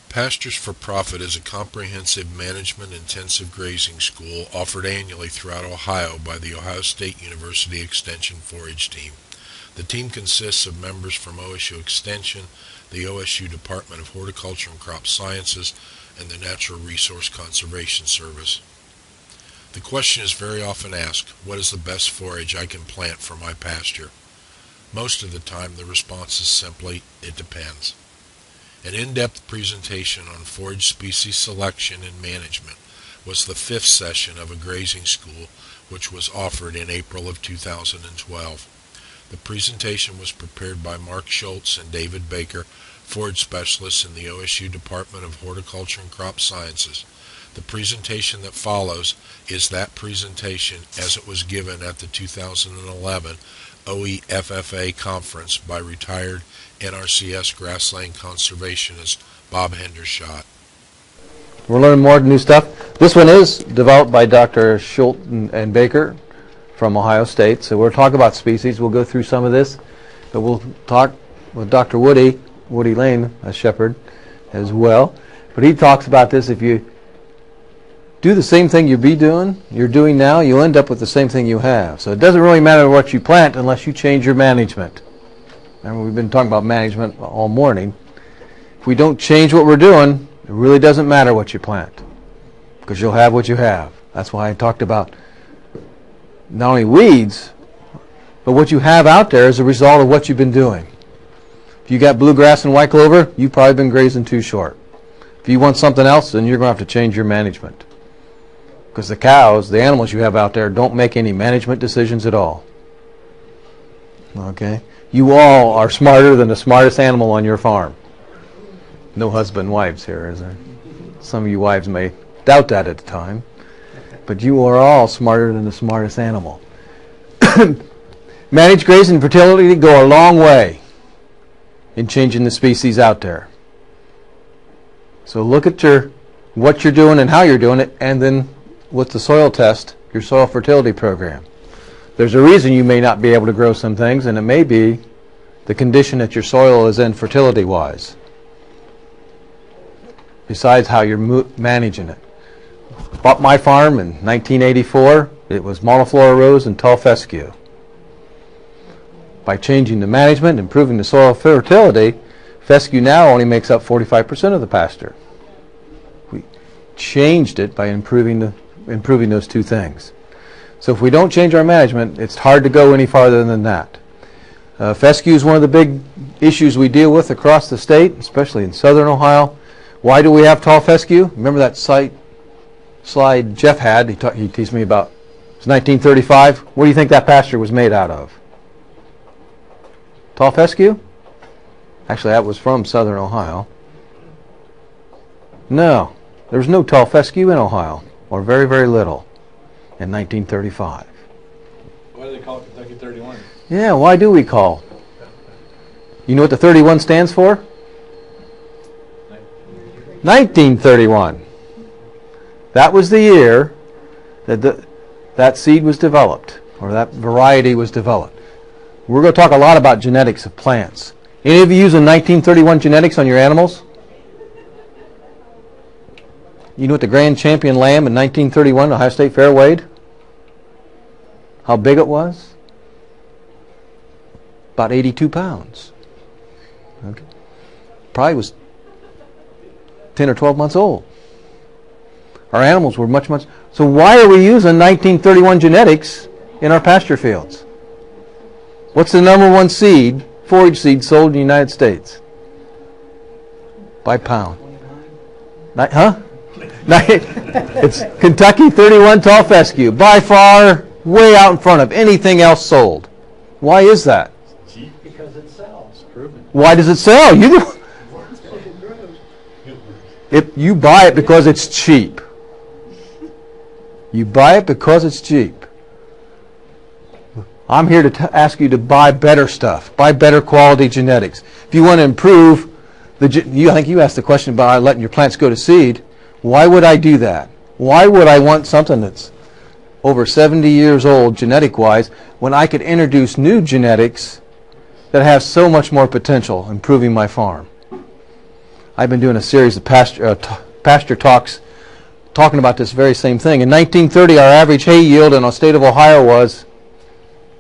Pastures for Profit is a comprehensive management-intensive grazing school offered annually throughout Ohio by the Ohio State University Extension Forage Team. The team consists of members from OSU Extension, the OSU Department of Horticulture and Crop Sciences, and the Natural Resource Conservation Service. The question is very often asked, what is the best forage I can plant for my pasture? Most of the time the response is simply, it depends. An in-depth presentation on forage species selection and management was the 5th session of a grazing school which was offered in April of 2012. The presentation was prepared by Mark Schultz and David Baker, forage specialists in the OSU Department of Horticulture and Crop Sciences. The presentation that follows is that presentation as it was given at the 2011 OEFFA conference by retired NRCS grassland conservationist Bob Hendershot. We're learning more new stuff. This one is developed by Dr. Schultz and Baker from Ohio State. So we'll talk about species. We'll go through some of this, but we'll talk with Dr. Woody Lane, a shepherd, as well. But he talks about this. If you do the same thing you're doing now, you'll end up with the same thing you have. So it doesn't really matter what you plant unless you change your management. And we've been talking about management all morning. If we don't change what we're doing, it really doesn't matter what you plant, because you'll have what you have. That's why I talked about not only weeds, but what you have out there as a result of what you've been doing. If you got bluegrass and white clover, you've probably been grazing too short. If you want something else, then you're going to have to change your management. Because the cows, the animals you have out there, don't make any management decisions at all. Okay? You all are smarter than the smartest animal on your farm. No husband and wives here, is there? Some of you wives may doubt that at the time. But you are all smarter than the smartest animal. Managed grazing and fertility go a long way in changing the species out there. So look at what you're doing and how you're doing it, and then with the soil test, your soil fertility program. There's a reason you may not be able to grow some things, and it may be the condition that your soil is in fertility-wise, besides how you're managing it. Bought my farm in 1984. It was monoflora rose and tall fescue. By changing the management, improving the soil fertility, fescue now only makes up 45% of the pasture. We changed it by improving those two things. So if we don't change our management, it's hard to go any farther than that. Fescue is one of the big issues we deal with across the state, especially in southern Ohio. Why do we have tall fescue? Remember that slide Jeff had? He teased me about. It's 1935. What do you think that pasture was made out of? Tall fescue? Actually, that was from southern Ohio. No, there was no tall fescue in Ohio, or very, very little, in 1935. Why do they call it Kentucky 31? Yeah, why do we call? You know what the 31 stands for? 1931. That was the year that that seed was developed, or that variety was developed. We're going to talk a lot about genetics of plants. Any of you using 1931 genetics on your animals? You know what the grand champion lamb in 1931 Ohio State Fair weighed? How big it was? About 82 pounds. Okay. Probably was 10 or 12 months old. Our animals were much. So why are we using 1931 genetics in our pasture fields? What's the number one seed, forage seed, sold in the United States? By pound. Huh? It's Kentucky 31 tall fescue. By far, way out in front of anything else sold. Why is that? Cheap because it sells. Proven. Why does it sell? You buy it because it's cheap. You buy it because it's cheap. I'm here to ask you to buy better stuff. Buy better quality genetics. If you want to improve, I think you asked the question about letting your plants go to seed. Why would I do that? Why would I want something that's over 70 years old genetic-wise when I could introduce new genetics that have so much more potential improving my farm? I've been doing a series of pasture talks talking about this very same thing. In 1930, our average hay yield in the state of Ohio was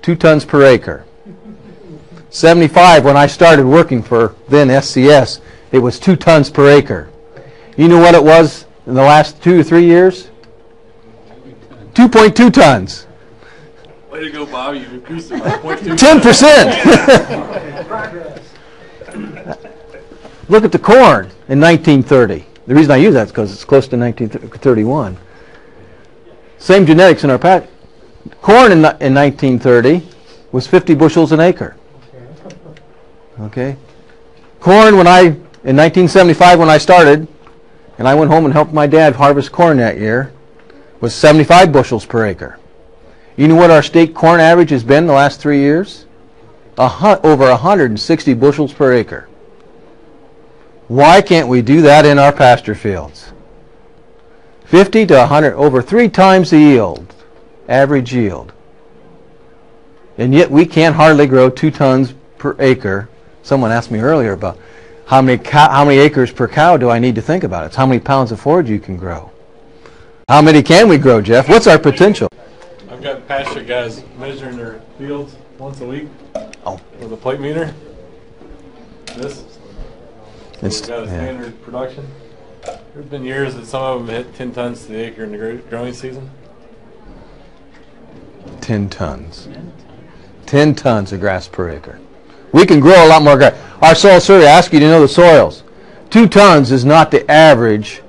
2 tons per acre. 75, when I started working for then SCS, it was 2 tons per acre. You know what it was in the last 2 or 3 years? 2.2 tons. Way to go, Bob. You've increased it by 0.2. 10%. Look at the corn in 1930. The reason I use that is because it's close to 1931. Same genetics in our patch. Corn in 1930 was 50 bushels an acre. Okay. Corn in 1975 when I started, and I went home and helped my dad harvest corn that year, was 75 bushels per acre. You know what our state corn average has been the last 3 years? Over 160 bushels per acre. Why can't we do that in our pasture fields? 50 to 100, over 3 times the yield, average yield. And yet we can't hardly grow 2 tons per acre. Someone asked me earlier about how many acres per cow do I need to think about? It's how many pounds of forage you can grow. How many can we grow, Jeff? What's our potential? I've got pasture guys measuring their fields once a week with a plate meter. This. We've got a standard production. There's been years that some of them hit 10 tons to the acre in the growing season. 10 tons. 10 tons of grass per acre. We can grow a lot more grass. Our soil survey asks you to know the soils. 2 tons is not the average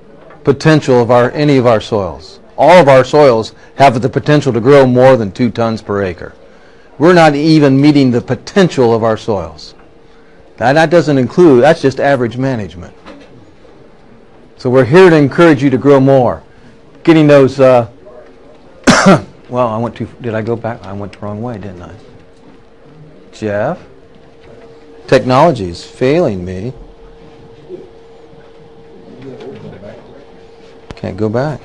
potential of any of our soils. All of our soils have the potential to grow more than 2 tons per acre. We're not even meeting the potential of our soils. That doesn't include, that's just average management. So we're here to encourage you to grow more. Getting those, well, did I go back? I went the wrong way, didn't I? Jeff? Technology is failing me. Can't go back.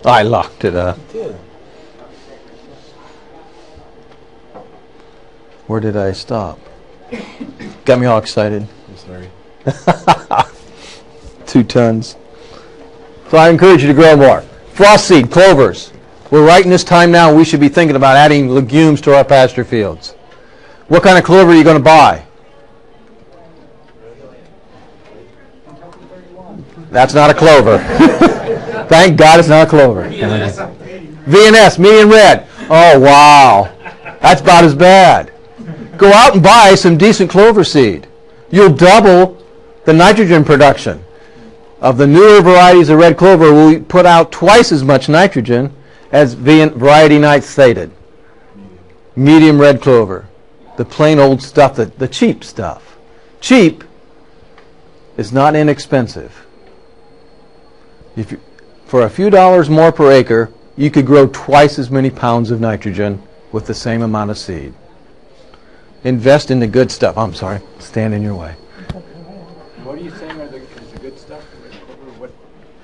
I locked it up. Where did I stop? Got me all excited. I'm sorry. 2 tons. So I encourage you to grow more. Frost seed, clovers. We're right in this time now we should be thinking about adding legumes to our pasture fields. What kind of clover are you going to buy? That's not a clover. Thank God it's not a clover. V&S, medium red. Oh, wow. That's about as bad. Go out and buy some decent clover seed. You'll double the nitrogen production. Of the newer varieties of red clover, we put out twice as much nitrogen as Variety Night stated. Medium red clover. The plain old stuff, the cheap stuff. Cheap is not inexpensive. For a few dollars more per acre, you could grow twice as many pounds of nitrogen with the same amount of seed. Invest in the good stuff. I'm sorry, stand in your way. What are you saying is the good stuff?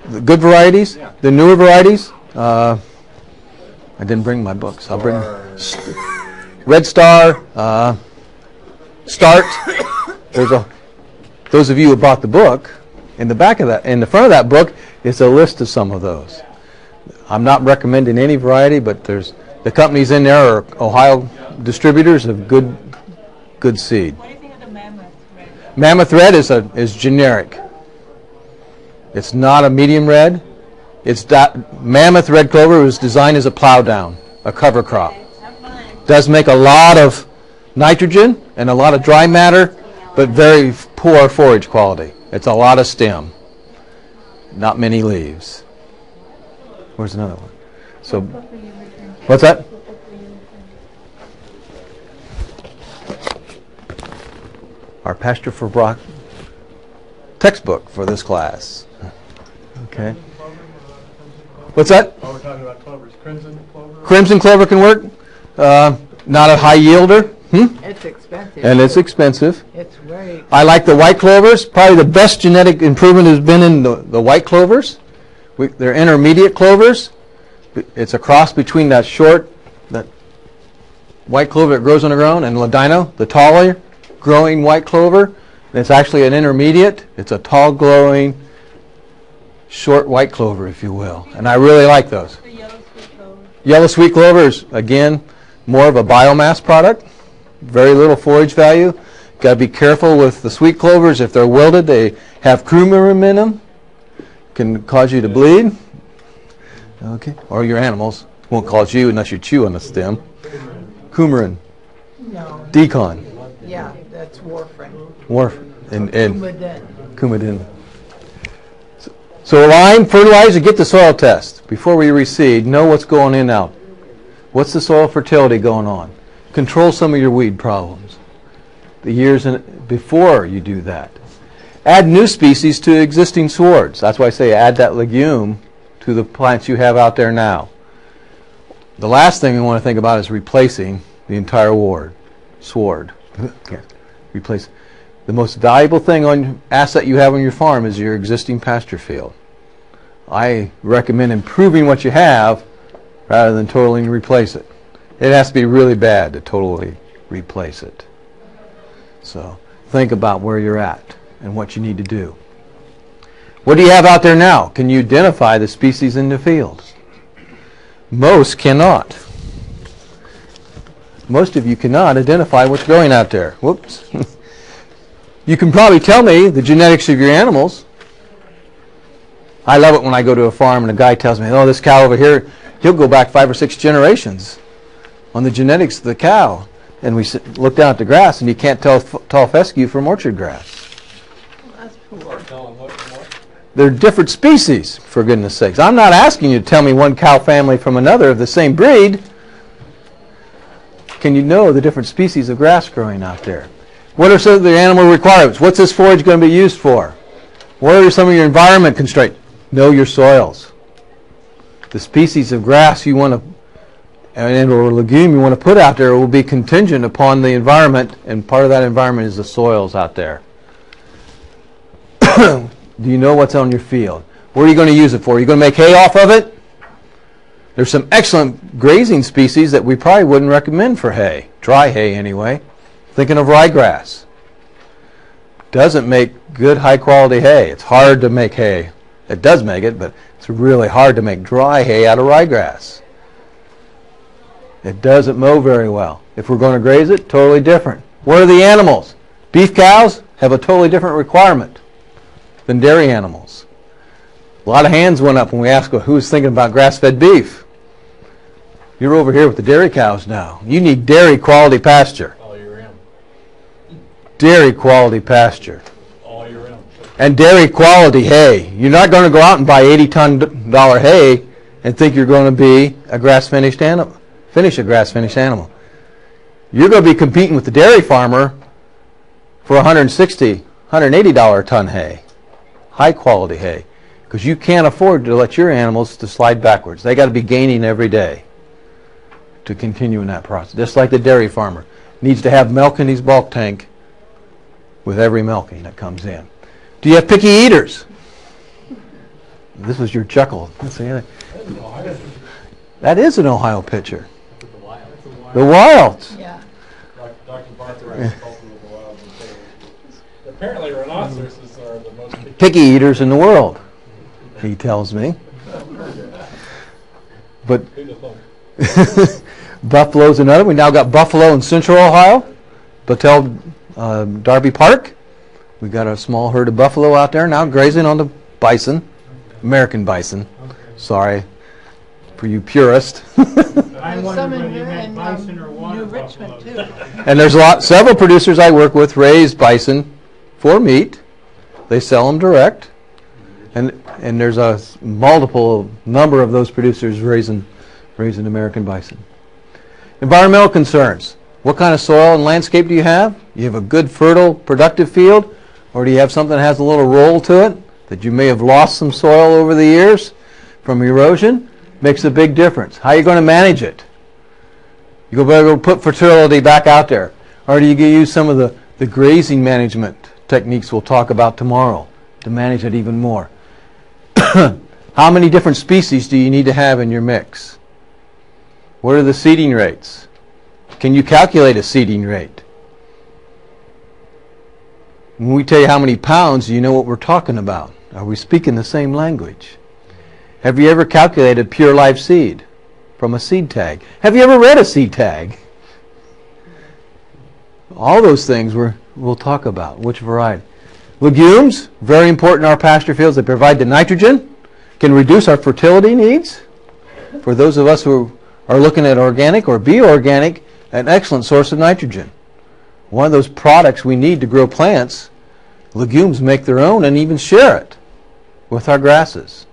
The good varieties, yeah. The newer varieties. I didn't bring my books. I'll bring Red Star, Start. Those of you who bought the book, in the back of that, in the front of that book, is a list of some of those. I'm not recommending any variety, but there's the companies in there are Ohio distributors of good seed. What do you think of the Mammoth Red? Mammoth Red is generic. It's not a medium red. Mammoth Red Clover was designed as a plow down, a cover crop. Does make a lot of nitrogen and a lot of dry matter, but very poor forage quality. It's a lot of stem, not many leaves. Where's another one? So, what's that? Our Pasture for Brock textbook for this class. Okay. What's that? Oh, we're talking about clovers. Crimson clover? Crimson clover can work. Not a high yielder. It's expensive. And it's expensive. It's very. I like the white clovers. Probably the best genetic improvement has been in the white clovers. They're intermediate clovers. It's a cross between that short, white clover that grows on the ground, and ladino, the taller growing white clover. And it's actually an intermediate. It's a tall growing, short white clover, if you will. And I really like those. The yellow sweet clover. Yellow sweet clover is, again, more of a biomass product. Very little forage value. Got to be careful with the sweet clovers. If they're wilted, they have coumarin in them. Can cause you to bleed. Okay. Or your animals. Won't cause you unless you chew on the stem. Coumarin. No. Decon. Yeah, that's warfarin. Warfarin. And Coumadin. Coumadin. So lime, fertilizer, get the soil test. Before we reseed, know what's going in and out. What's the soil fertility going on? Control some of your weed problems. The years before you do that. Add new species to existing swords. That's why I say add that legume to the plants you have out there now. The last thing we want to think about is replacing the entire sward. Replace. The most valuable thing on asset you have on your farm is your existing pasture field. I recommend improving what you have rather than totally replace it. It has to be really bad to totally replace it. So think about where you're at and what you need to do. What do you have out there now? Can you identify the species in the field? Most cannot. Most of you cannot identify what's growing out there. Whoops. You can probably tell me the genetics of your animals. I love it when I go to a farm and a guy tells me, oh, this cow over here, he'll go back 5 or 6 generations on the genetics of the cow. And we look down at the grass and you can't tell tall fescue from orchard grass. That's poor. They're different species, for goodness sakes. I'm not asking you to tell me one cow family from another of the same breed. Can you know the different species of grass growing out there? What are some of the animal requirements? What's this forage going to be used for? What are some of your environment constraints? Know your soils. The species of grass you want to, or legume you want to put out there will be contingent upon the environment, and part of that environment is the soils out there. Do you know what's on your field? What are you going to use it for? Are you going to make hay off of it? There's some excellent grazing species that we probably wouldn't recommend for hay. Dry hay anyway. Thinking of ryegrass. Doesn't make good high quality hay. It's hard to make hay. It does make it, but it's really hard to make dry hay out of ryegrass. It doesn't mow very well. If we're going to graze it, totally different. What are the animals? Beef cows have a totally different requirement than dairy animals. A lot of hands went up when we asked who's thinking about grass-fed beef. You're over here with the dairy cows now. You need dairy quality pasture. All year round. Dairy quality pasture. All year round. And dairy quality hay. You're not going to go out and buy $80 ton hay and think you're going to be a grass-finished animal. Finish a grass-finished animal. You're going to be competing with the dairy farmer for $160, $180 a ton hay. High quality hay. Because you can't afford to let your animals to slide backwards. They got to be gaining every day to continue in that process. Just like the dairy farmer needs to have milk in his bulk tank with every milking that comes in. Do you have picky eaters? This was your chuckle. That is an Ohio picture. The wilds. Yeah. Dr. Barker has spoken with the wilds and said apparently rhinoceroses are the most Picky eaters in the world, he tells me. But buffalo's another. We now got buffalo in central Ohio, Battelle Darby Park. We got a small herd of buffalo out there now grazing on the bison, American bison. Sorry for you purists. There's some in New Richmond too. And there's several producers I work with raise bison for meat. They sell them direct, and there's a multiple number of those producers raising American bison. Environmental concerns. What kind of soil and landscape do you have? You have a good, fertile, productive field, or do you have something that has a little roll to it that you may have lost some soil over the years from erosion? Makes a big difference. How are you going to manage it? You better go put fertility back out there, or do you use some of the grazing management techniques we'll talk about tomorrow to manage it even more? How many different species do you need to have in your mix? What are the seeding rates? Can you calculate a seeding rate? When we tell you how many pounds, do you know what we're talking about? Are we speaking the same language? Have you ever calculated pure live seed from a seed tag? Have you ever read a seed tag? All those things we'll talk about. Which variety? Legumes, very important in our pasture fields. They provide the nitrogen, can reduce our fertility needs. For those of us who are looking at organic or be organic, an excellent source of nitrogen. One of those products we need to grow plants, legumes make their own and even share it with our grasses.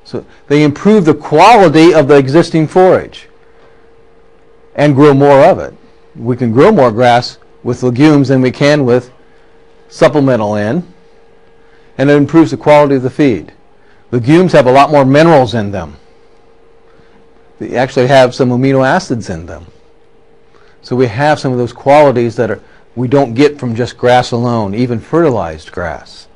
So they improve the quality of the existing forage and grow more of it. We can grow more grass with legumes than we can with supplemental N, and it improves the quality of the feed. Legumes have a lot more minerals in them. They actually have some amino acids in them. So we have some of those qualities that we don't get from just grass alone, even fertilized grass.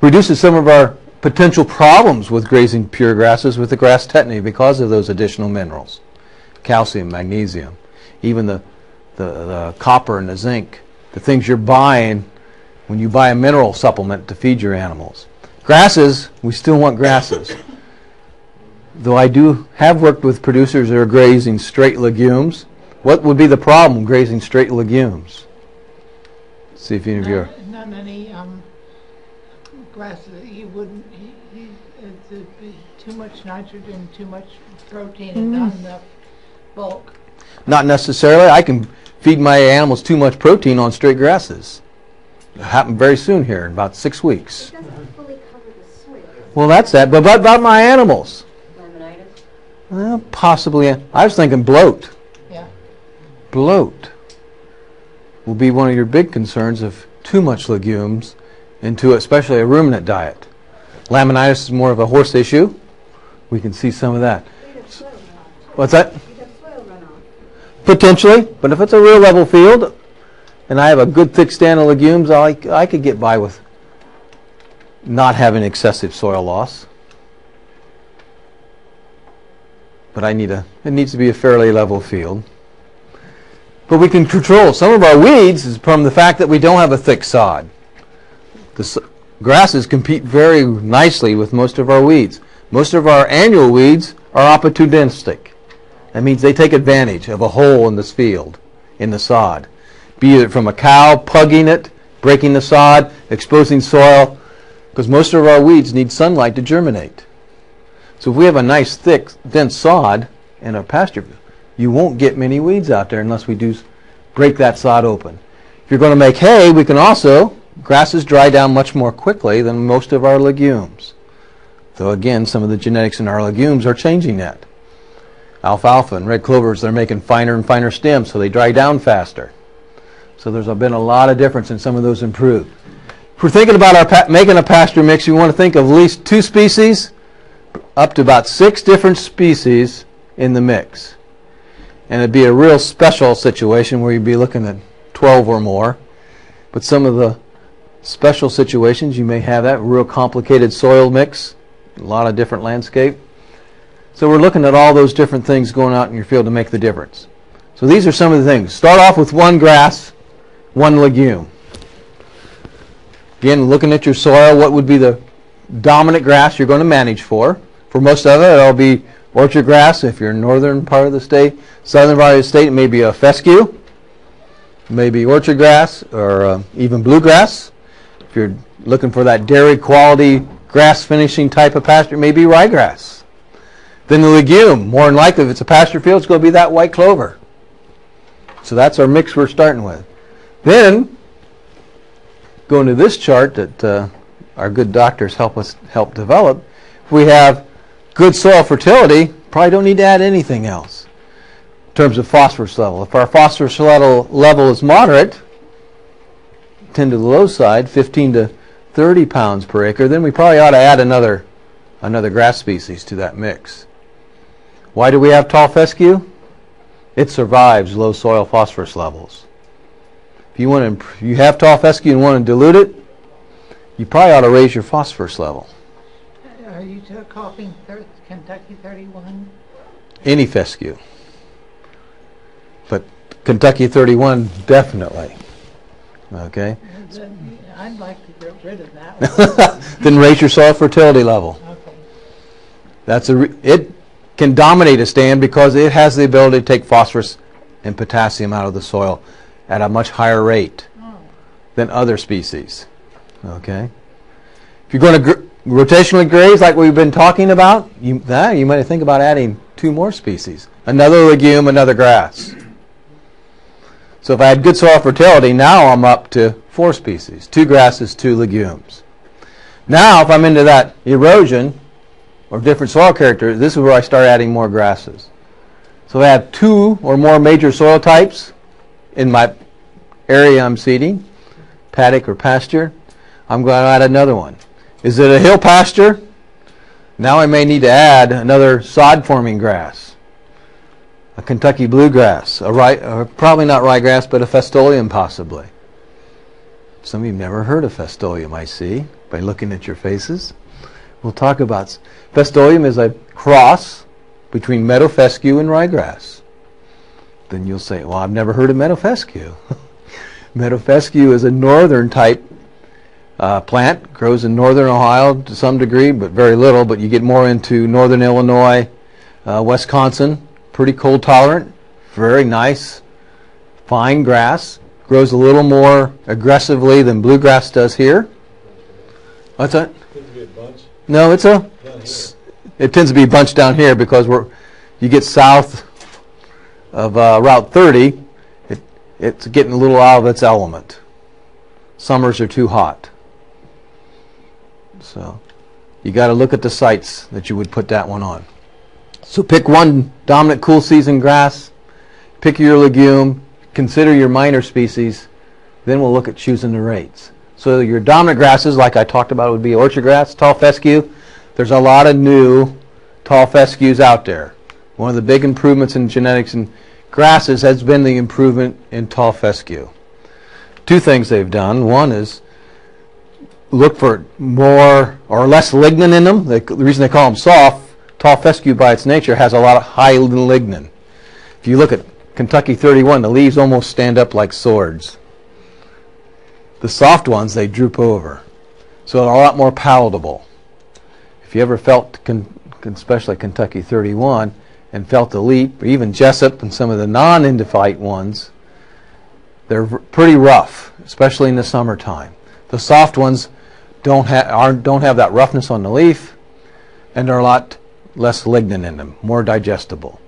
Reduces some of our potential problems with grazing pure grasses with the grass tetany because of those additional minerals. Calcium, magnesium, even the copper and the zinc, the things you're buying when you buy a mineral supplement to feed your animals. Grasses, we still want grasses. Though I have worked with producers that are grazing straight legumes. What would be the problem grazing straight legumes? See if any of you are. Not many grasses. You wouldn't. It'd be too much nitrogen, too much protein, and not enough bulk. Not necessarily. I can feed my animals too much protein on straight grasses. It'll happen very soon here, in about 6 weeks. It doesn't fully cover the soil. Well, that's that. But what about my animals? Laminitis? Well, possibly. I was thinking bloat. Yeah. Bloat will be one of your big concerns of too much legumes into especially a ruminant diet. Laminitis is more of a horse issue. We can see some of that. What's that? Potentially, but if it's a real level field and I have a good thick stand of legumes, I could get by with not having excessive soil loss. But it needs to be a fairly level field. But we can control some of our weeds is from the fact that we don't have a thick sod. The grasses compete very nicely with most of our weeds. Most of our annual weeds are opportunistic. That means they take advantage of a hole in this field, in the sod. Be it from a cow pugging it, breaking the sod, exposing soil, because most of our weeds need sunlight to germinate. So if we have a nice, thick, dense sod in a pasture, you won't get many weeds out there unless we do break that sod open. If you're going to make hay, we can also, grasses dry down much more quickly than most of our legumes. Though again, some of the genetics in our legumes are changing that. Alfalfa and red clovers, they're making finer and finer stems, so they dry down faster. So there's been a lot of difference in some of those improved. If we're thinking about making a pasture mix, we want to think of at least 2 species, up to about 6 different species in the mix. And it'd be a real special situation where you'd be looking at 12 or more. But some of the special situations, you may have that real complicated soil mix, a lot of different landscape. So we're looking at all those different things going out in your field to make the difference. So these are some of the things. Start off with 1 grass, 1 legume. Again, looking at your soil, what would be the dominant grass you're going to manage for? For most of it, it'll be orchard grass. If you're in northern part of the state, southern part of the state, it may be a fescue, maybe orchard grass, or even bluegrass. If you're looking for that dairy quality grass finishing type of pasture, it may be ryegrass. Then the legume, more than likely, if it's a pasture field, it's going to be that white clover. So that's our mix we're starting with. Then, going to this chart that our good doctors help develop, if we have good soil fertility, probably don't need to add anything else in terms of phosphorus level. If our phosphorus level is moderate, 10 to the low side, 15 to 30 pounds per acre, then we probably ought to add another grass species to that mix. Why do we have tall fescue? It survives low soil phosphorus levels. If you have tall fescue and want to dilute it, you probably ought to raise your phosphorus level. Are you talking Kentucky 31? Any fescue. Kentucky 31, definitely. Okay? Then I'd like to get rid of that one. Then raise your soil fertility level. Okay. It can dominate a stand because it has the ability to take phosphorus and potassium out of the soil at a much higher rate than other species. Okay? If you're going to rotationally graze like we've been talking about, you might think about adding 2 more species. Another legume, another grass. So if I had good soil fertility, now I'm up to 4 species. 2 grasses, 2 legumes. Now if I'm into that erosion or different soil character, this is where I start adding more grasses. So if I have 2 or more major soil types in my area I'm seeding, paddock or pasture, I'm going to add another one. Is it a hill pasture? Now I may need to add another sod-forming grass, a Kentucky bluegrass, probably not ryegrass, but a festolium possibly. Some of you have never heard of festolium, I see, by looking at your faces. We'll talk about festolium is a cross between meadow fescue and ryegrass. Then you'll say, well, I've never heard of meadow fescue. Meadow fescue is a northern type plant, grows in northern Ohio to some degree, but very little, but you get more into northern Illinois, Wisconsin, pretty cold tolerant, very nice, fine grass, grows a little more aggressively than bluegrass does here. What's that? No, it tends to be bunched down here because you get south of Route 30, it's getting a little out of its element. Summers are too hot. So you got to look at the sites that you would put that one on. So pick one dominant cool season grass, pick your legume, consider your minor species, then we'll look at choosing the rates. So your dominant grasses, like I talked about, would be orchard grass, tall fescue. There's a lot of new tall fescues out there. One of the big improvements in genetics and grasses has been the improvement in tall fescue. 2 things they've done. One is look for more or less lignin in them. The reason they call them soft, tall fescue by its nature has a lot of high lignin. If you look at Kentucky 31, the leaves almost stand up like swords. The soft ones, they droop over. So they're a lot more palatable. If you ever felt, especially Kentucky 31, and felt the leaf, or even Jessup and some of the non-endophyte ones, they're pretty rough, especially in the summertime. The soft ones don't have that roughness on the leaf, and they're a lot less lignin in them, more digestible.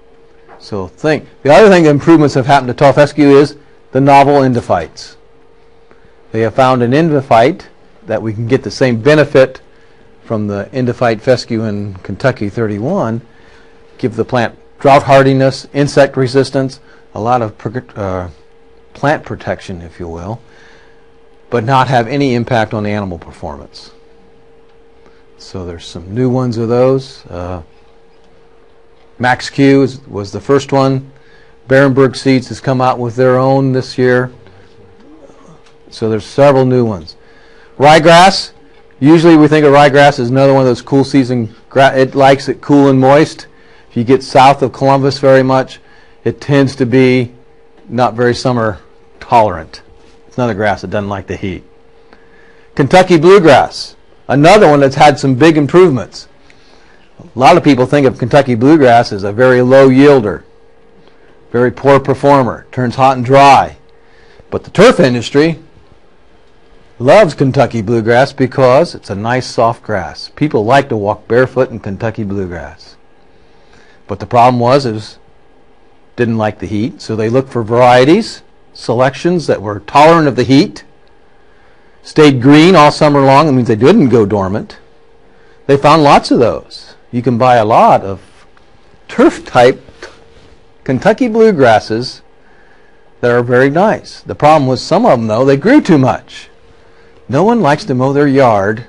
So the other thing, the improvements have happened to tall fescue is the novel endophytes. They have found an endophyte that we can get the same benefit from the endophyte fescue in Kentucky 31, give the plant drought hardiness, insect resistance, a lot of plant protection, if you will, but not have any impact on the animal performance. So there's some new ones of those. Max Q was the first one. Barenberg Seeds has come out with their own this year. So there's several new ones. Ryegrass, usually we think of ryegrass as another one of those cool season, it likes it cool and moist. If you get south of Columbus very much, it tends to be not very summer tolerant. It's another grass that doesn't like the heat. Kentucky bluegrass, another one that's had some big improvements. A lot of people think of Kentucky bluegrass as a very low yielder, very poor performer, turns hot and dry. But the turf industry loves Kentucky bluegrass because it's a nice soft grass. People like to walk barefoot in Kentucky bluegrass. But the problem was didn't like the heat, so they looked for varieties, selections that were tolerant of the heat, stayed green all summer long. That means they didn't go dormant. They found lots of those. You can buy a lot of turf-type Kentucky bluegrasses that are very nice. The problem was some of them, though, they grew too much. No one likes to mow their yard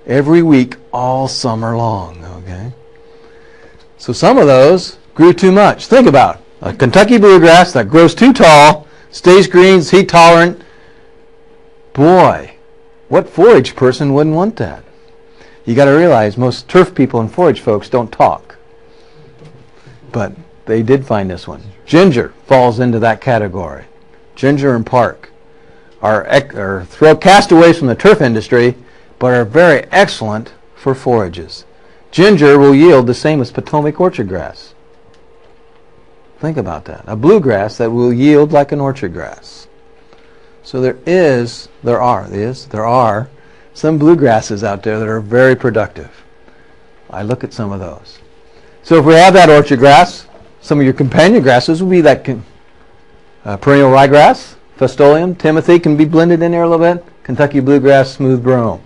every week all summer long, okay? So some of those grew too much. Think about it. A Kentucky bluegrass that grows too tall, stays green, is heat tolerant. Boy, what forage person wouldn't want that? You got to realize most turf people and forage folks don't talk. But they did find this one. Ginger falls into that category. Ginger and park are castaways from the turf industry, but are very excellent for forages. Ginger will yield the same as Potomac orchard grass. Think about that. A bluegrass that will yield like an orchard grass. So there are some bluegrasses out there that are very productive. I look at some of those. So if we have that orchard grass, some of your companion grasses will be that perennial ryegrass, Festoleum, Timothy can be blended in there a little bit, Kentucky bluegrass, smooth brome.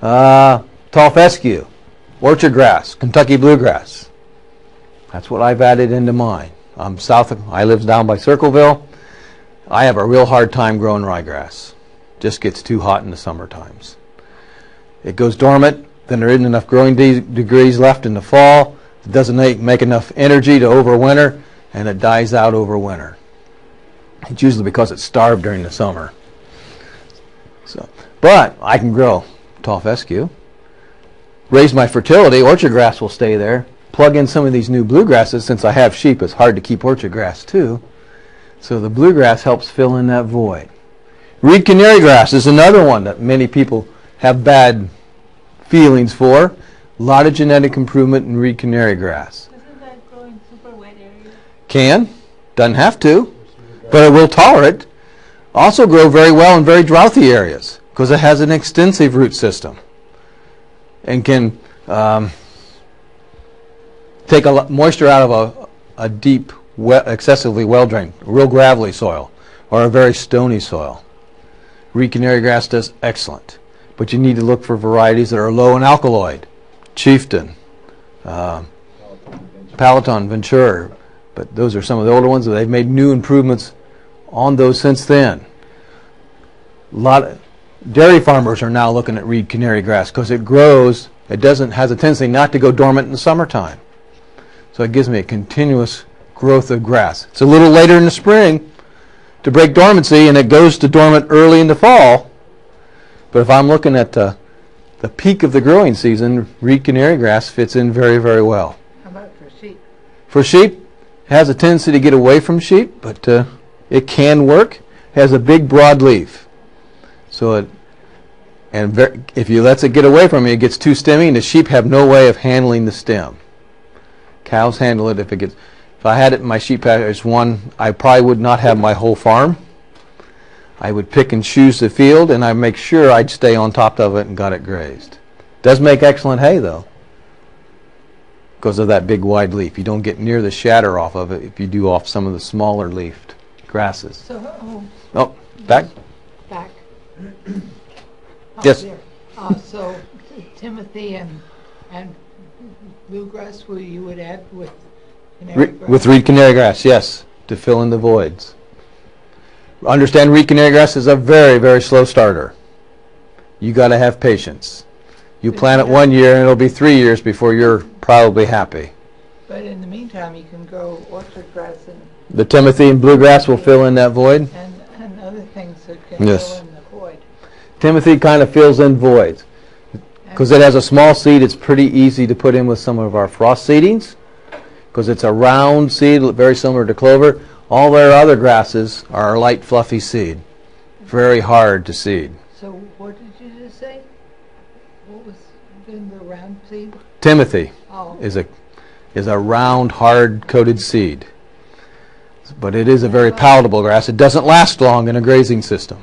Tall fescue, orchard grass, Kentucky bluegrass. That's what I've added into mine. I live down by Circleville. I have a real hard time growing ryegrass. Just gets too hot in the summer times. It goes dormant, then there isn't enough growing degrees left in the fall. It doesn't make enough energy to overwinter, and it dies out over winter. It's usually because it's starved during the summer. But I can grow tall fescue, raise my fertility, orchard grass will stay there, plug in some of these new bluegrasses. Since I have sheep, it's hard to keep orchard grass too. So the bluegrass helps fill in that void. Reed canary grass is another one that many people have bad feelings for. A lot of genetic improvement in reed canary grass. Doesn't that grow in super wet areas? Can, doesn't have to, but it will tolerate. Also grow very well in very droughty areas because it has an extensive root system and can take a lot moisture out of a deep, excessively well-drained, real gravelly soil or a very stony soil. Reed canary grass does excellent, but you need to look for varieties that are low in alkaloid. Chieftain, Palatine, Ventura, but those are some of the older ones. They've made new improvements on those since then. A lot of dairy farmers are now looking at reed canary grass because it grows. It has a tendency not to go dormant in the summertime, so it gives me a continuous growth of grass. It's a little later in the spring to break dormancy, and it goes to dormant early in the fall. But if I'm looking at the peak of the growing season, reed canary grass fits in very, very well. How about for sheep? For sheep, it has a tendency to get away from sheep, but it can work. It has a big, broad leaf. So if you let it get away from it gets too stemmy, and the sheep have no way of handling the stem. Cows handle it if it gets. If I had it in my sheep pasture, I probably would not have my whole farm. I would pick and choose the field, and I'd make sure I'd stay on top of it and got it grazed. Does make excellent hay, though, because of that big wide leaf. You don't get near the shatter off of it if you do off some of the smaller leafed grasses. So, Back? back. Yes. There. So Timothy and bluegrass, you would add with canary grass? With reed canary grass, yes, to fill in the voids. Understand, reed canary grass is a very, very slow starter. You got to have patience. You plant it 1 year, and it'll be 3 years before you're probably happy. But in the meantime, you can grow orchard grass and The Timothy and bluegrass will fill in that void. and other things that can Yes. fill in the void. Timothy kind of fills in voids. Because it has a small seed, it's pretty easy to put in with some of our frost seedings. Because it's a round seed, very similar to clover. All their other grasses are a light, fluffy seed. Very hard to seed. So what did you just say? What was in the round seed? Timothy Oh, is a round, hard-coated seed. But it is a very palatable grass. It doesn't last long in a grazing system.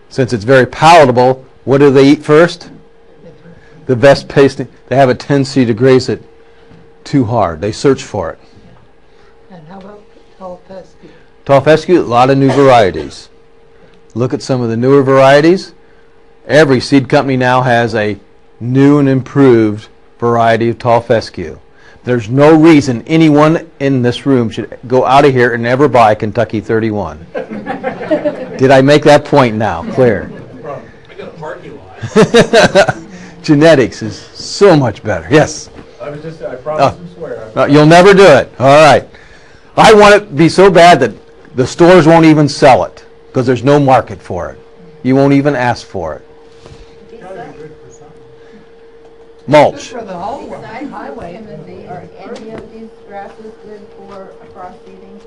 Since it's very palatable, what do they eat first? The best pasting. They have a tendency to graze it too hard. They search for it. and how about tall fescue? Tall fescue, a lot of new varieties. Look at some of the newer varieties. Every seed company now has a new and improved variety of tall fescue. There's no reason anyone in this room should go out of here and ever buy Kentucky 31. Did I make that point now? Clear. I got a parking lot. Genetics is so much better. Yes. I promise to swear. No, you'll never do it. All right. I want it to be so bad that the stores won't even sell it because there's no market for it. You won't even ask for it. Mulch. For the whole Besides highway. Timothy, are any of these grasses good for frost seeding?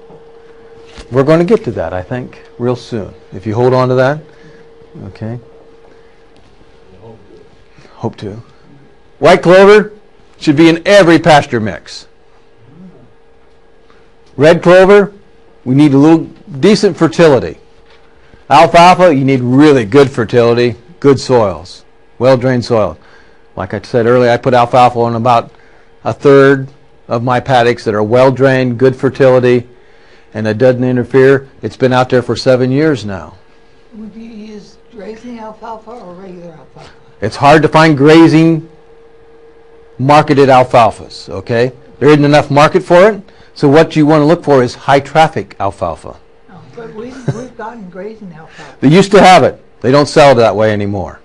We're going to get to that, I think, real soon. If you hold on to that, okay. Hope to. White clover should be in every pasture mix. Red clover, we need a little decent fertility. Alfalfa, you need really good fertility, good soils, well-drained soil. Like I said earlier, I put alfalfa on about a third of my paddocks that are well-drained, good fertility, and it doesn't interfere. It's been out there for 7 years now. Would you use grazing alfalfa or regular alfalfa? It's hard to find grazing marketed alfalfas, okay? There isn't enough market for it, so what you want to look for is high traffic alfalfa. Oh, but we've gotten grazing alfalfa. They used to have it. They don't sell it that way anymore.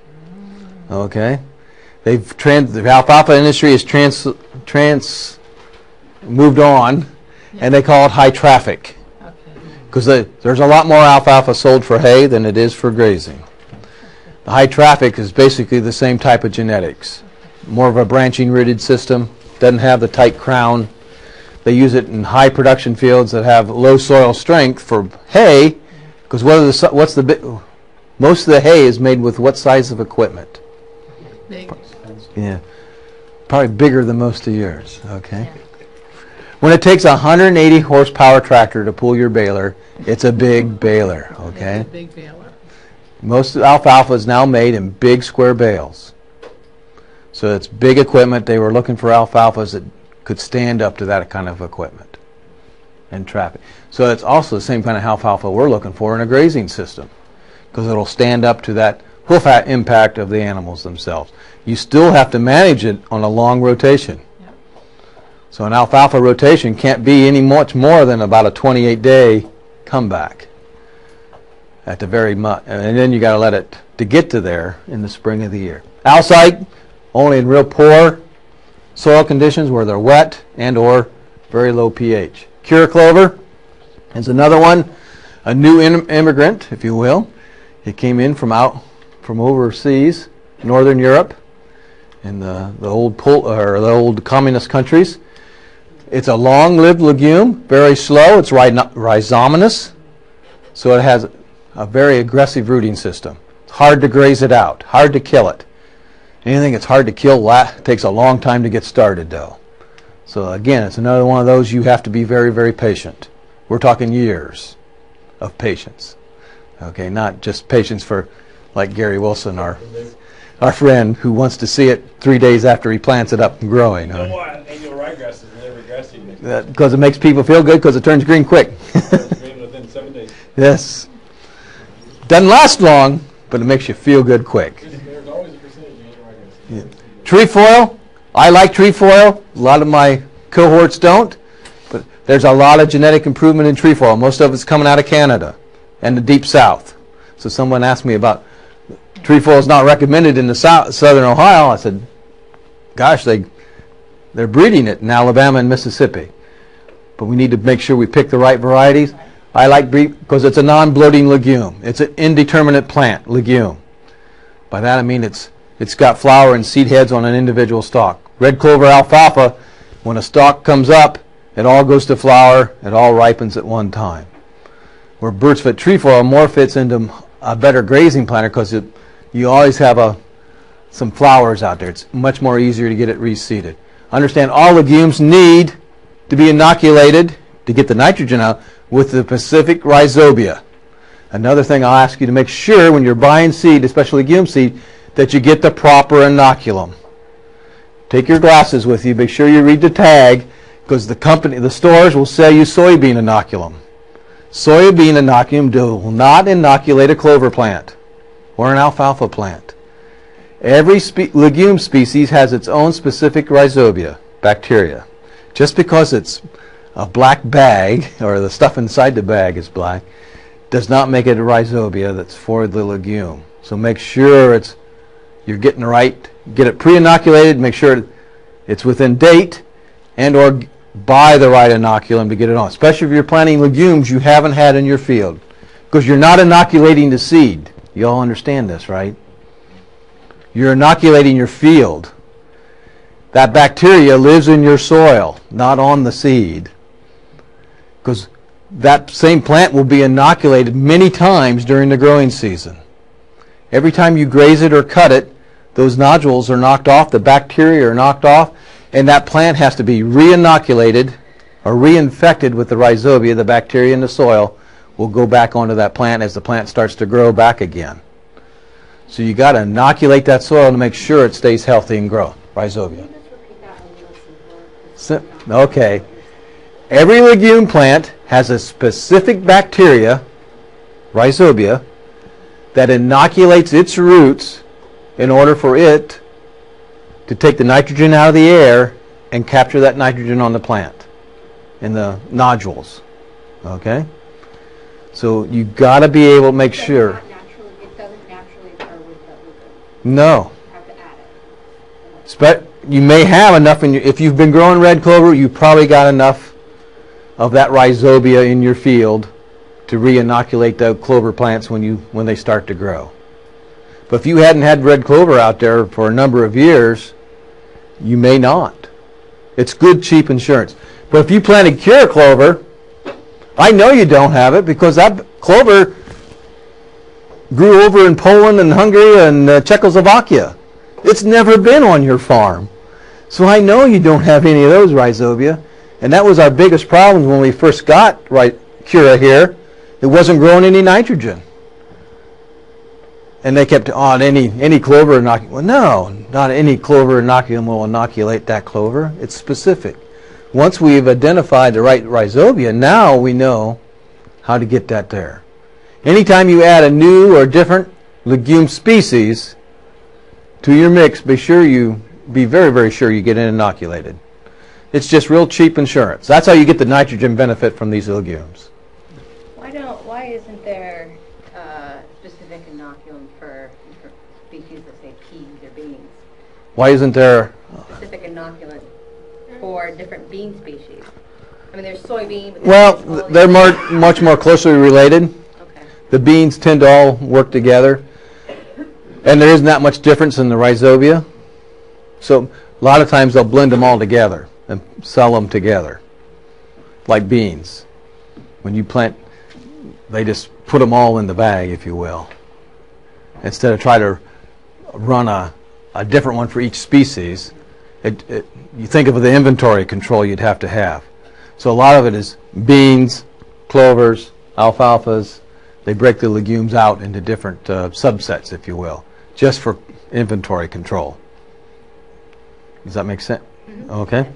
Okay? The alfalfa industry has moved on, and they call it high traffic. Okay. Because there's a lot more alfalfa sold for hay than it is for grazing. The high traffic is basically the same type of genetics. More of a branching rooted system, doesn't have the tight crown. They use it in high production fields that have low soil strength for hay, because most of the hay is made with what size of equipment? Big. Yeah, probably bigger than most of yours. Okay. When it takes a 180 horsepower tractor to pull your baler, it's a big baler. Okay. It's a big baler. Most alfalfa is now made in big square bales. So it's big equipment. They were looking for alfalfas that could stand up to that kind of equipment and traffic. So it's also the same kind of alfalfa we're looking for in a grazing system, because it'll stand up to that hoof impact of the animals themselves. You still have to manage it on a long rotation. Yep. So an alfalfa rotation can't be any much more than about a 28-day comeback at the very much, and then you got to let it to get to there in the spring of the year. Alsite only in real poor soil conditions where they're wet and or very low pH. Cure clover is another one, a new immigrant, if you will. It came in from overseas, Northern Europe, in the old communist countries. It's a long-lived legume, very slow. It's rhizomatous, so it has a very aggressive rooting system. It's hard to graze it out, hard to kill it. Anything that's hard to kill takes a long time to get started, though. So again, it's another one of those you have to be very, very patient. We're talking years of patience. Okay, not just patience for, like Gary Wilson, our friend, who wants to see it 3 days after he plants it up and growing. You know why annual ryegrass is never grassy? Because it makes people feel good, because it turns green quick. It turns green within 7 days. Yes. Doesn't last long, but it makes you feel good quick. There's always a percentage of annual ryegrass. Yeah. Trefoil, I like trefoil. A lot of my cohorts don't, but there's a lot of genetic improvement in trefoil. Most of it's coming out of Canada and the deep south. So someone asked me about trefoil is not recommended in the southern Ohio. I said, gosh, they're breeding it in Alabama and Mississippi. But we need to make sure we pick the right varieties. I like because it's a non-bloating legume. It's an indeterminate plant legume. By that I mean it's got flower and seed heads on an individual stalk. Red clover alfalfa, when a stalk comes up, it all goes to flower, it all ripens at one time. Where birchfoot trefoil more fits into a better grazing planter, because you always have some flowers out there. It's much more easier to get it reseeded. Understand, all legumes need to be inoculated to get the nitrogen out with the specific rhizobia. Another thing I'll ask you to make sure when you're buying seed, especially legume seed, that you get the proper inoculum. Take your glasses with you. Make sure you read the tag, because the stores will sell you soybean inoculum. Soybean inoculum will not inoculate a clover plant or an alfalfa plant. Every legume species has its own specific rhizobia, bacteria. Just because it's a black bag, or the stuff inside the bag is black, does not make it a rhizobia that's for the legume. So make sure you're getting the right, get it pre-inoculated, make sure it's within date, and or buy the right inoculum to get it on. Especially if you're planting legumes you haven't had in your field, because you're not inoculating the seed. You all understand this, right? You're inoculating your field. That bacteria lives in your soil, not on the seed. because that same plant will be inoculated many times during the growing season. Every time you graze it or cut it, those nodules are knocked off, the bacteria are knocked off, and that plant has to be re-inoculated or reinfected with the rhizobia. The bacteria in the soil will go back onto that plant as the plant starts to grow back again. So you got to inoculate that soil to make sure it stays healthy and grow. Rhizobia. Okay. Every legume plant has a specific bacteria, rhizobia, that inoculates its roots in order for it to take the nitrogen out of the air and capture that nitrogen on the plant in the nodules. Okay? So you got to be able to make sure. It doesn't naturally occur with the legume. No. You have to add it. You may have enough in your, if you've been growing red clover, you probably got enough of that rhizobia in your field to re-inoculate the clover plants when they start to grow. But if you hadn't had red clover out there for a number of years, you may not. It's good, cheap insurance. But if you planted cure clover, I know you don't have it because that clover grew over in Poland and Hungary and Czechoslovakia. It's never been on your farm. So I know you don't have any of those rhizobia. And that was our biggest problem when we first got cura here. It wasn't growing any nitrogen. And they kept on any clover inoculum. Well, no, not any clover inoculum will inoculate that clover. It's specific. Once we've identified the right rhizobia, now we know how to get that there. Anytime you add a new or different legume species to your mix, be very, very sure you get it inoculated. It's just real cheap insurance. That's how you get the nitrogen benefit from these legumes. Why isn't there specific inoculum for species that say peas or beans? Why isn't there Specific inoculant for different bean species? I mean, there's soybean. But well, they're much more closely related. Okay. The beans tend to all work together. And there isn't that much difference in the rhizobia. So a lot of times they'll blend them all together and sell them together, like beans. When you plant, they just put them all in the bag, if you will, instead of try to run a different one for each species. You think of the inventory control you'd have to have. So a lot of it is beans, clovers, alfalfas. They break the legumes out into different subsets, if you will, just for inventory control. Does that make sense? Mm-hmm. Okay.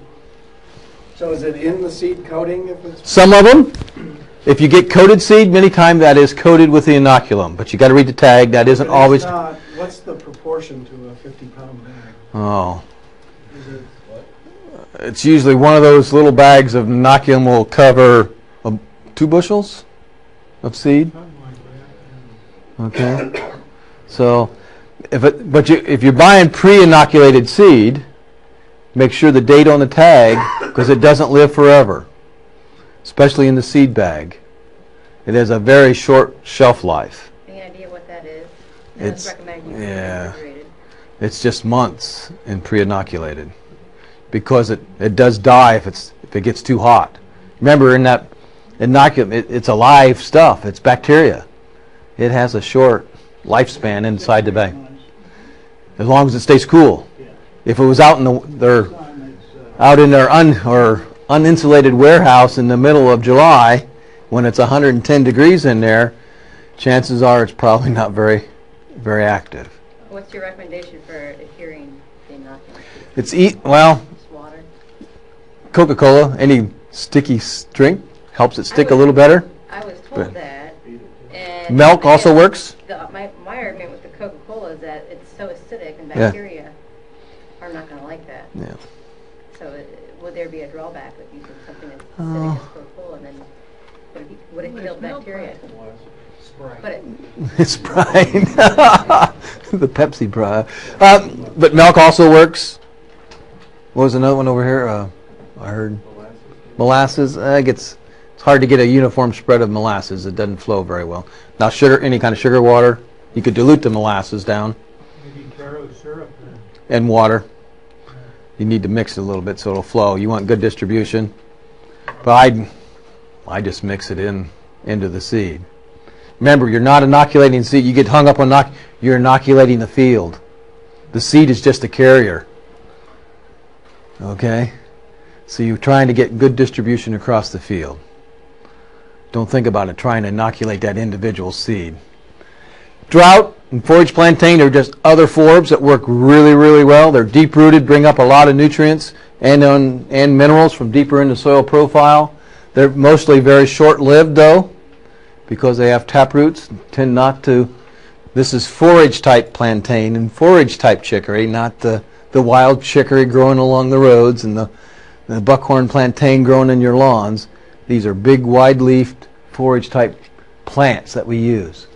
So is it in the seed coating? Some of them. If you get coated seed, many times that is coated with the inoculum. But you got to read the tag. That isn't always. What's the proportion to a 50-pound bag? Oh. Is it what? It's usually one of those little bags of inoculum will cover 2 bushels of seed. Okay. So, if you're buying pre-inoculated seed, make sure the date on the tag, because it doesn't live forever, especially in the seed bag. It has a very short shelf life. Any idea what that is? It's recommend you refrigerated. It's just months in pre-inoculated, because it does die if it gets too hot. Remember, in that inoculum, it's alive stuff. It's bacteria. It has a short lifespan inside the bag, as long as it stays cool. If it was out in their uninsulated warehouse in the middle of July, when it's 110 degrees in there, chances are it's probably not very, very active. What's your recommendation for adhering the inoculum? It's water. Coca-Cola, any sticky drink helps it stick a little better. I was told that. And milk also works. My argument with the Coca-Cola is that it's so acidic and bacteria are not going to like that. Yeah. So would there be a drawback with using something that's acidic as Coca-Cola, and then would it kill bacteria? It's brine. The Pepsi brine. But milk also works. What was another one over here? I heard molasses. It's hard to get a uniform spread of molasses. It doesn't flow very well. Now sugar, any kind of sugar water, you could dilute the molasses down. Maybe taro syrup then. And water. You need to mix it a little bit so it'll flow. You want good distribution. But I just mix it into the seed. Remember, you're not inoculating seed. You get hung up on you're inoculating the field. The seed is just a carrier. Okay? So you're trying to get good distribution across the field. Don't think about it trying to inoculate that individual seed. Drought and forage plantain are just other forbs that work really, really well. They're deep-rooted, bring up a lot of nutrients and minerals from deeper in the soil profile. They're mostly very short-lived, though, because they have tap roots, tend not to. This is forage-type plantain and forage-type chicory, not the wild chicory growing along the roads and the buckhorn plantain growing in your lawns. These are big, wide-leafed, forage-type plants that we use.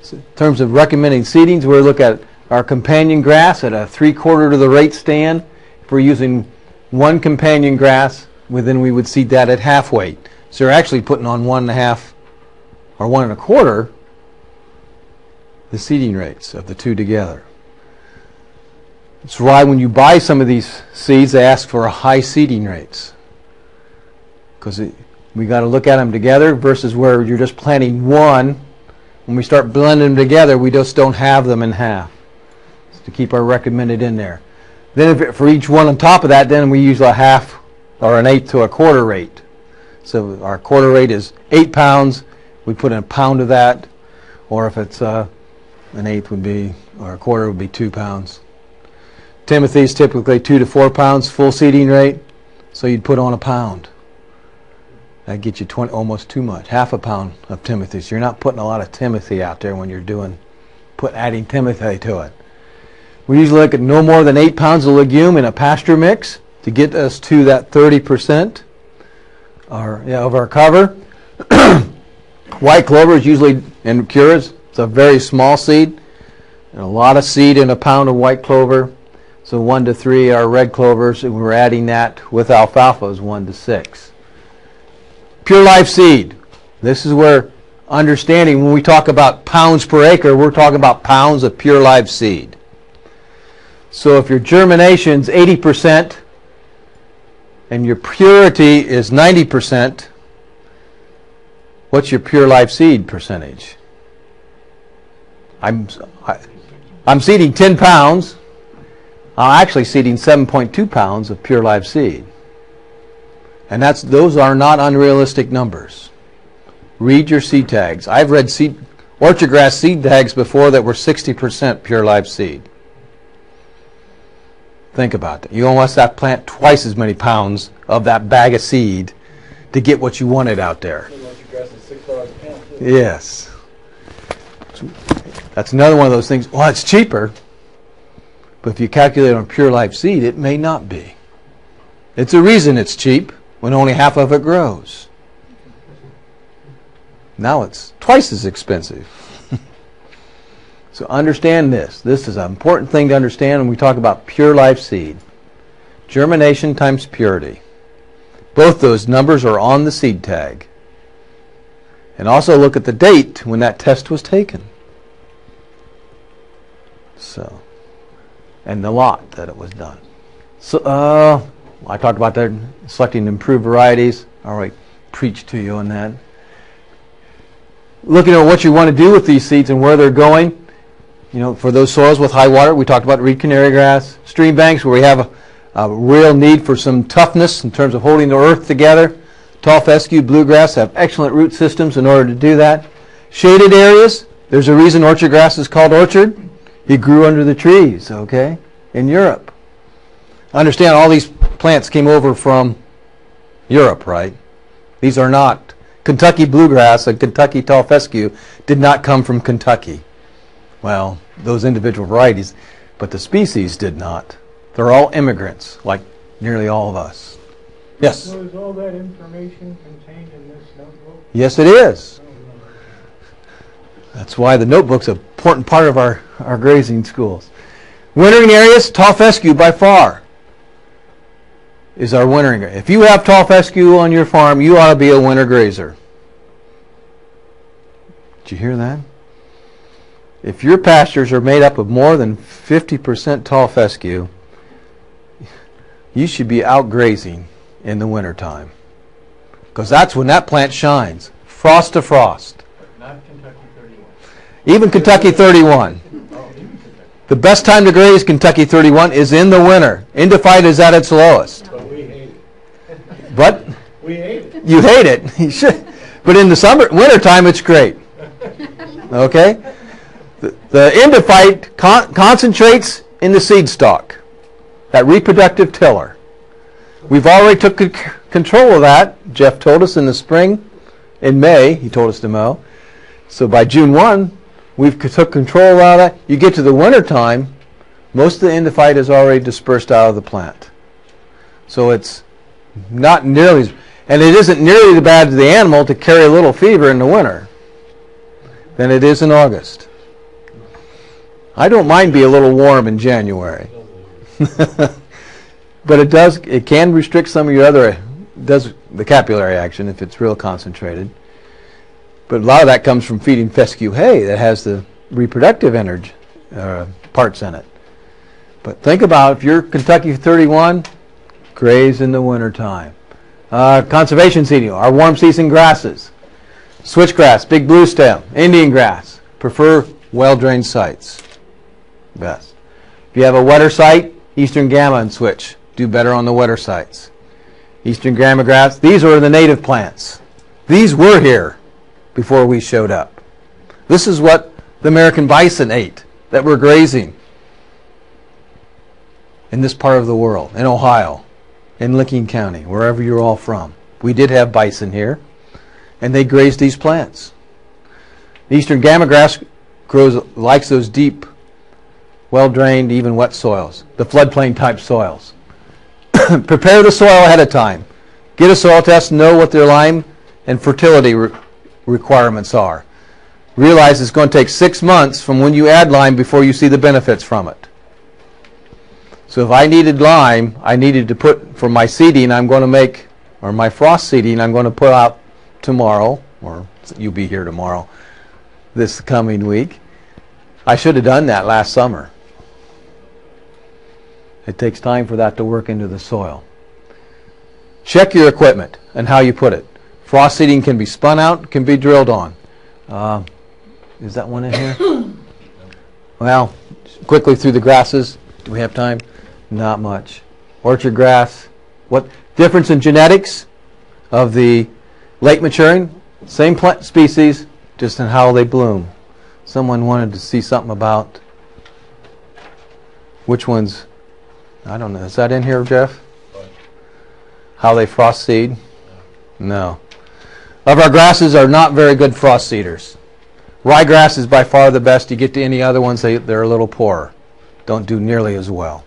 So in terms of recommending seedings, we look at our companion grass at a 3/4 to the rate stand. If we're using one companion grass, then we would seed that at half weight. So you're actually putting on 1.5 or 1 1/4 the seeding rates of the two together. That's why when you buy some of these seeds, they ask for high seeding rates, because we got to look at them together versus where you're just planting one. When we start blending them together, we just don't have them in half. So to keep our recommended in there. Then for each one on top of that, then we use a half or an 1/8 to a 1/4 rate. So our 1/4 rate is 8 pounds. We put in 1 pound of that, or if it's an 1/8 would be, or a 1/4 would be 2 pounds. Timothy is typically 2 to 4 pounds full seeding rate, so you'd put on 1 pound. That gets you almost too much, 1/2 pound of Timothy. So you're not putting a lot of Timothy out there when you're adding Timothy to it. We usually look at no more than 8 pounds of legume in a pasture mix to get us to that 30% of our cover. White clover is usually, and cures, it's a very small seed, and a lot of seed in 1 pound of white clover. So 1 to 3 are red clovers, and we're adding that with alfalfa is 1 to 6. Pure life seed. This is where understanding, when we talk about pounds per acre, we're talking about pounds of pure live seed. So if your germination's 80% and your purity is 90%, what's your pure live seed percentage? I'm seeding 10 pounds. I'm actually seeding 7.2 pounds of pure live seed. And those are not unrealistic numbers. Read your seed tags. I've read orchard grass seed tags before that were 60% pure live seed. Think about that. You almost have to plant twice as many pounds of that bag of seed to get what you wanted out there. Orchard grass is $6 a pound, too. Yes. That's another one of those things. Well, it's cheaper. But if you calculate on pure life seed, it may not be. It's a reason it's cheap when only half of it grows. Now it's twice as expensive. So understand this. This is an important thing to understand when we talk about pure life seed. Germination times purity. Both those numbers are on the seed tag. And also look at the date when that test was taken. So, and the lot that it was done. So, I talked about that, selecting improved varieties. All right, preach to you on that. Looking at what you want to do with these seeds and where they're going. You know, for those soils with high water, we talked about reed canary grass. Stream banks where we have a real need for some toughness in terms of holding the earth together. Tall fescue, bluegrass have excellent root systems in order to do that. Shaded areas, there's a reason orchard grass is called orchard. It grew under the trees, okay, in Europe. Understand all these plants came over from Europe, right? These are not. Kentucky bluegrass and Kentucky tall fescue did not come from Kentucky. Well, those individual varieties, but the species did not. They're all immigrants, like nearly all of us. Yes? So is all that information contained in this notebook? Yes, it is. That's why the notebook's an important part of our grazing schools. Wintering areas, tall fescue by far is our wintering area. If you have tall fescue on your farm, you ought to be a winter grazer. Did you hear that? If your pastures are made up of more than 50% tall fescue, you should be out grazing in the wintertime. because that's when that plant shines, frost to frost. Not Kentucky 31. Even Kentucky 31. The best time to graze Kentucky 31 is in the winter. Endophyte is at its lowest. But we hate it. But We hate it. you hate it. You should. But in the winter time, it's great. Okay? The endophyte concentrates in the seed stalk, that reproductive tiller. We've already took control of that. Jeff told us in the spring. In May, he told us to mow. So by June 1, we've took control of that. You get to the winter time, most of the endophyte is already dispersed out of the plant. So it's not nearly, and it isn't nearly as bad to the animal to carry a little fever in the winter than it is in August. I don't mind being a little warm in January. But it can restrict some of your other, the capillary action if it's real concentrated. But a lot of that comes from feeding fescue hay that has the reproductive energy parts in it. But think about if you're Kentucky 31, graze in the wintertime. Conservation seeding, our warm season grasses. Switchgrass, big blue stem, Indian grass. Prefer well-drained sites. Best. If you have a wetter site, Eastern Gamma and switch. Do better on the wetter sites. Eastern Gamma grass, these are the native plants. These were here before we showed up. This is what the American bison ate that were grazing in this part of the world, in Ohio, in Licking County, wherever you're all from. We did have bison here, and they grazed these plants. Eastern Gamma grass likes those deep, well-drained, even wet soils, the floodplain type soils. Prepare the soil ahead of time. Get a soil test, know what their lime and fertility requirements are. Realize it's going to take 6 months from when you add lime before you see the benefits from it. So if I needed lime, I needed to put, for my seeding I'm going to make, or my frost seeding I'm going to put out tomorrow, or you'll be here tomorrow, this coming week. I should have done that last summer. It takes time for that to work into the soil. Check your equipment and how you put it. Frost seeding can be spun out, can be drilled on. Is that one in here? Well, quickly through the grasses. Do we have time? Not much. Orchard grass. What difference in genetics of the late maturing? Same plant species, just in how they bloom. Someone wanted to see something about which ones. I don't know. Is that in here, Jeff? How they frost seed? No. Of our grasses are not very good frost seeders. Ryegrass is by far the best. You get to any other ones, they're a little poorer. Don't do nearly as well.